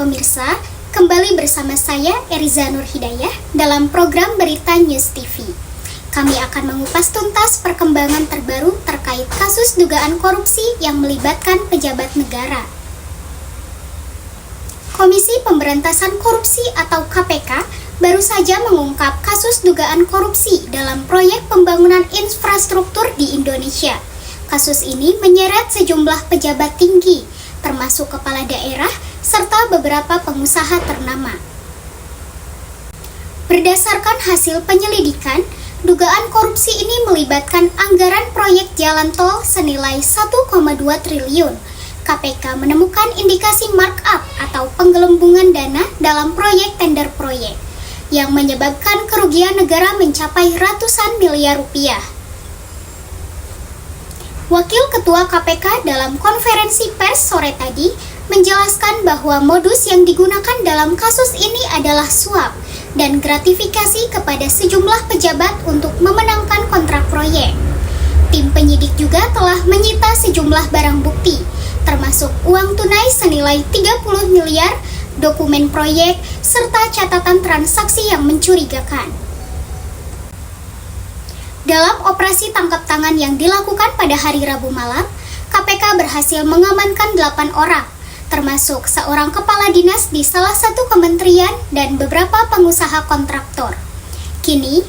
pemirsa, kembali bersama saya Eriza Nurhidayah dalam program Berita News TV. Kami akan mengupas tuntas perkembangan terbaru terkait kasus dugaan korupsi yang melibatkan pejabat negara. Komisi Pemberantasan Korupsi atau KPK baru saja mengungkap kasus dugaan korupsi dalam proyek pembangunan infrastruktur di Indonesia. Kasus ini menyeret sejumlah pejabat tinggi, termasuk kepala daerah serta beberapa pengusaha ternama. Berdasarkan hasil penyelidikan, dugaan korupsi ini melibatkan anggaran proyek jalan tol senilai 1,2 triliun. KPK menemukan indikasi markup atau penggelembungan dana dalam proyek tender proyek yang menyebabkan kerugian negara mencapai ratusan miliar rupiah. Wakil Ketua KPK dalam konferensi pers sore tadi menjelaskan bahwa modus yang digunakan dalam kasus ini adalah suap dan gratifikasi kepada sejumlah pejabat untuk memenangkan kontrak proyek. Tim penyidik juga telah menyita sejumlah barang bukti, termasuk uang tunai senilai 30 miliar, dokumen proyek, serta catatan transaksi yang mencurigakan. Dalam operasi tangkap tangan yang dilakukan pada hari Rabu malam, KPK berhasil mengamankan 8 orang, termasuk seorang kepala dinas di salah satu kementerian dan beberapa pengusaha kontraktor. Kini,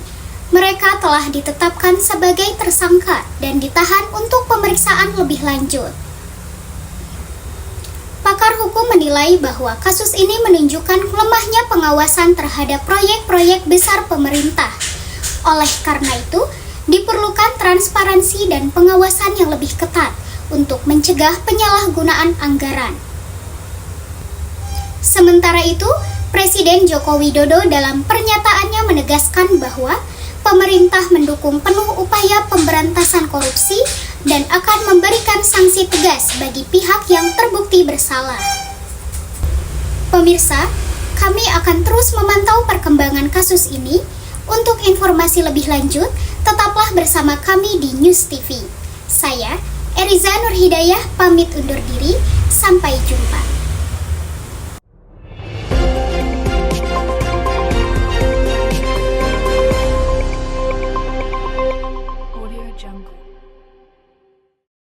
mereka telah ditetapkan sebagai tersangka dan ditahan untuk pemeriksaan lebih lanjut. Pakar hukum menilai bahwa kasus ini menunjukkan lemahnya pengawasan terhadap proyek-proyek besar pemerintah. Oleh karena itu, diperlukan transparansi dan pengawasan yang lebih ketat untuk mencegah penyalahgunaan anggaran. Sementara itu, Presiden Joko Widodo dalam pernyataannya menegaskan bahwa pemerintah mendukung penuh upaya pemberantasan korupsi dan akan memberikan sanksi tegas bagi pihak yang terbukti bersalah. Pemirsa, kami akan terus memantau perkembangan kasus ini. Untuk informasi lebih lanjut, tetaplah bersama kami di News TV. Saya, Eriza Nurhidayah, pamit undur diri. Sampai jumpa.